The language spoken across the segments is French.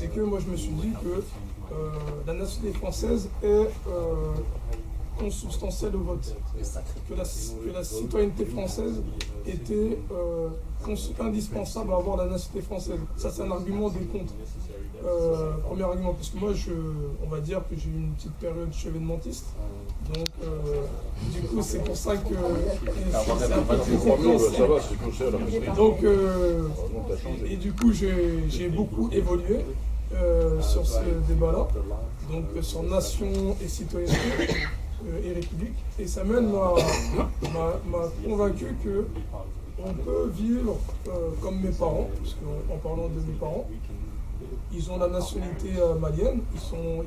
c'est que moi je me suis dit que la nationalité française est consubstantielle au vote, que la citoyenneté française était indispensable à avoir la nationalité française. Ça c'est un argument des contre. Premier argument, parce que moi on va dire que j'ai eu une petite période chevènementiste, donc du coup c'est pour ça que c'est un peu plus complexe. Donc et du coup j'ai beaucoup évolué sur ce débat-là, donc sur nation et citoyenneté et république, et ça m'a convaincu que on peut vivre comme mes parents, parce qu'en parlant de mes parents, ils ont la nationalité malienne, ils ont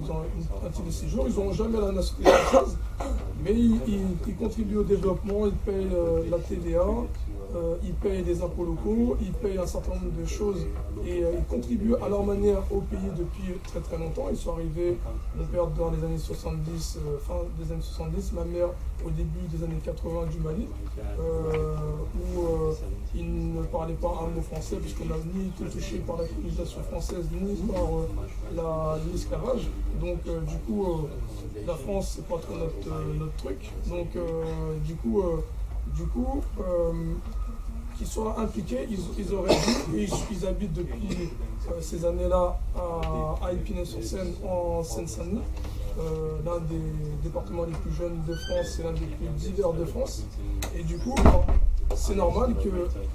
un titre de séjour, ils n'ont jamais la nationalité française, mais ils contribuent au développement, ils payent la TVA, ils payent des impôts locaux, ils payent un certain nombre de choses et ils contribuent à leur manière au pays depuis très très longtemps. Ils sont arrivés, mon père dans les années 70, fin des années 70, ma mère au début des années 80 du Mali, où ils ne parlaient pas un mot français puisqu'on n'a ni été touché par la colonisation française ni par l'esclavage. Donc du coup, la France c'est pas trop notre truc. Donc du coup qu'ils soient impliqués, ils auraient dû, et ils habitent depuis ces années-là à Épinay-sur-Seine, en Seine-Saint-Denis, l'un des départements les plus jeunes de France et l'un des plus divers de France. Et du coup, c'est normal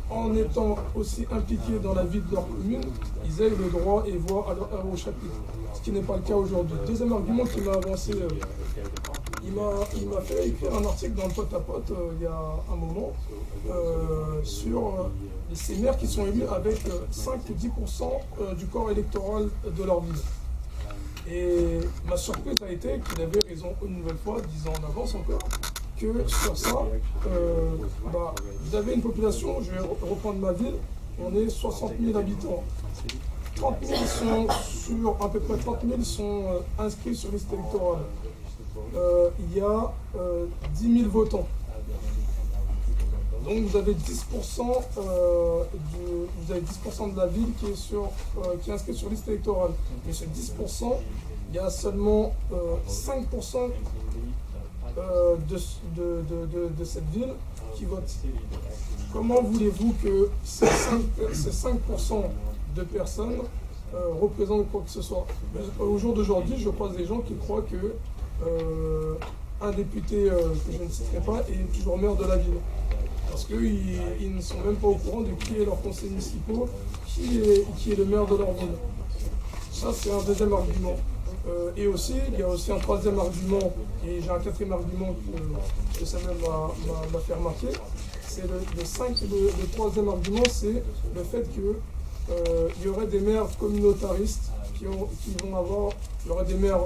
qu'en étant aussi impliqués dans la vie de leur commune, ils aient le droit et voix au chapitre, ce qui n'est pas le cas aujourd'hui. Deuxième argument qui m'a avancé, il m'a fait écrire un article dans le Pot-à-Pot il y a un moment sur ces maires qui sont élus avec 5 ou 10% du corps électoral de leur ville. Et ma surprise a été qu'il avait raison une nouvelle fois, 10 ans en avance encore, que sur ça, vous avez une population, je vais reprendre ma ville, on est 60 000 habitants. 30 000 sont à peu près 30 000 sont inscrits sur liste électorale. Il y a 10 000 votants. Donc vous avez 10%, de la ville qui est inscrite sur liste électorale. Mais sur 10%, il y a seulement 5% de cette ville qui vote. Comment voulez-vous que ces 5% de personnes représentent quoi que ce soit? Au jour d'aujourd'hui, je croise des gens qui croient que un député que je ne citerai pas est toujours maire de la ville. Parce qu'ils ne sont même pas au courant de qui est leur conseil municipal, qui est le maire de leur ville. Ça, c'est un deuxième argument. Et aussi, il y a aussi un troisième argument, et j'ai un quatrième argument que Samuel m'a fait remarquer. C'est le troisième argument, c'est le fait qu'il y aurait des maires communautaristes qui vont avoir, il y aurait des maires,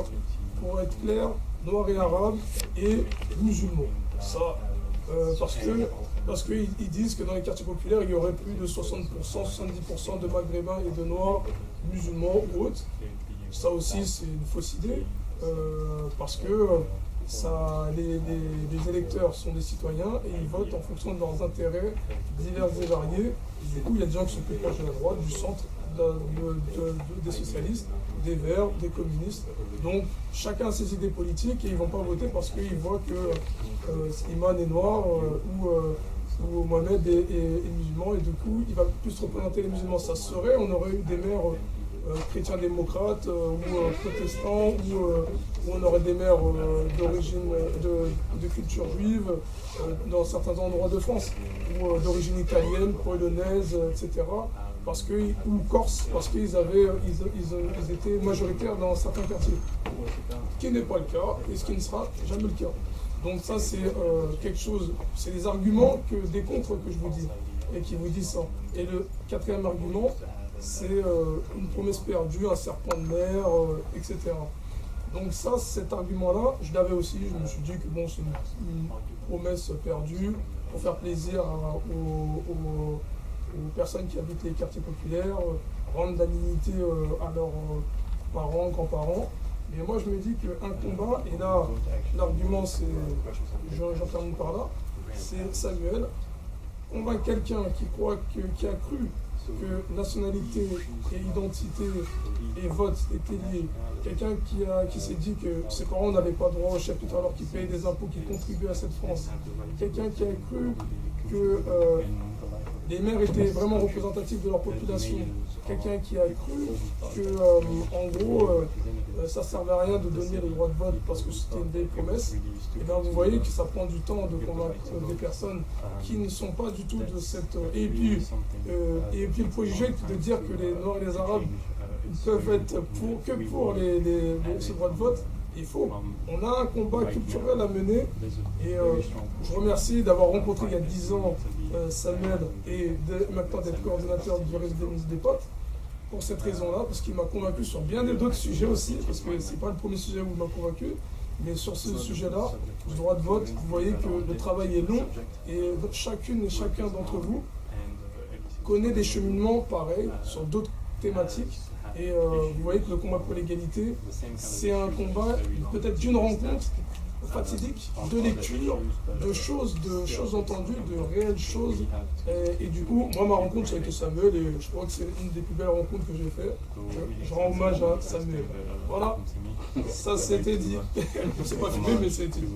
pour être clair, noirs et arabes et musulmans. Ça, parce qu'ils disent que dans les quartiers populaires, il y aurait plus de 60%, 70% de maghrébins et de noirs musulmans ou autres. Ça aussi, c'est une fausse idée, parce que les électeurs sont des citoyens et ils votent en fonction de leurs intérêts divers et variés. Et du coup, il y a des gens qui sont plus proches de la droite, du centre, des socialistes, des verts, des communistes. Donc, chacun a ses idées politiques et ils ne vont pas voter parce qu'ils voient que Iman est noir ou Mohamed est musulman, et du coup, il va plus représenter les musulmans. Ça serait, on aurait eu des maires chrétiens démocrates ou protestants, où on aurait des maires d'origine de culture juive dans certains endroits de France, ou d'origine italienne, polonaise, etc. Ou corse, parce qu'ils étaient majoritaires dans certains quartiers. Ce qui n'est pas le cas, et ce qui ne sera jamais le cas. Donc ça, c'est quelque chose, c'est des arguments des contres que je vous dis, et qui vous disent ça. Et le quatrième argument, c'est une promesse perdue, un serpent de mer, etc. Donc ça, cet argument-là, je l'avais aussi, je me suis dit que bon, c'est une promesse perdue, pour faire plaisir aux personnes qui habitent les quartiers populaires, rendre la dignité à leurs parents, grands-parents. Mais moi, je me dis qu'un combat, et là, l'argument, c'est, j'en termine par là, c'est Samuel, convaincre quelqu'un qui a cru que nationalité et identité et vote étaient liés. Quelqu'un qui s'est dit que ses parents n'avaient pas droit au chapitre alors qu'ils payaient des impôts, qui contribuaient à cette France. Quelqu'un qui a cru que les maires étaient vraiment représentatifs de leur population. Quelqu'un qui a cru que, en gros, ça ne servait à rien de donner le droit de vote parce que c'était une vieille promesse. Et bien vous voyez que ça prend du temps de convaincre des personnes qui ne sont pas du tout de cette... Et puis le préjugé de dire que les Noirs et les Arabes peuvent être que pour ce droit de vote. Il faut. On a un combat culturel à mener et je remercie d'avoir rencontré il y a 10 ans Samuel et maintenant d'être coordinateur du réseau des potes pour cette raison-là, parce qu'il m'a convaincu sur bien d'autres sujets aussi, parce que c'est pas le premier sujet où il m'a convaincu, mais sur ce sujet-là, du droit de vote, vous voyez que le travail est long et chacune et chacun d'entre vous connaît des cheminements pareils sur d'autres thématiques. Et vous voyez que le combat pour l'égalité, c'est un combat peut-être d'une rencontre fatidique, de lecture, de choses entendues, de réelles choses. Et du coup, moi, ma rencontre, ça a été Samuel, et je crois que c'est une des plus belles rencontres que j'ai faites. Je rends hommage à Samuel. Voilà, ça c'était dit. On ne s'est pas filmé, mais c'était dit.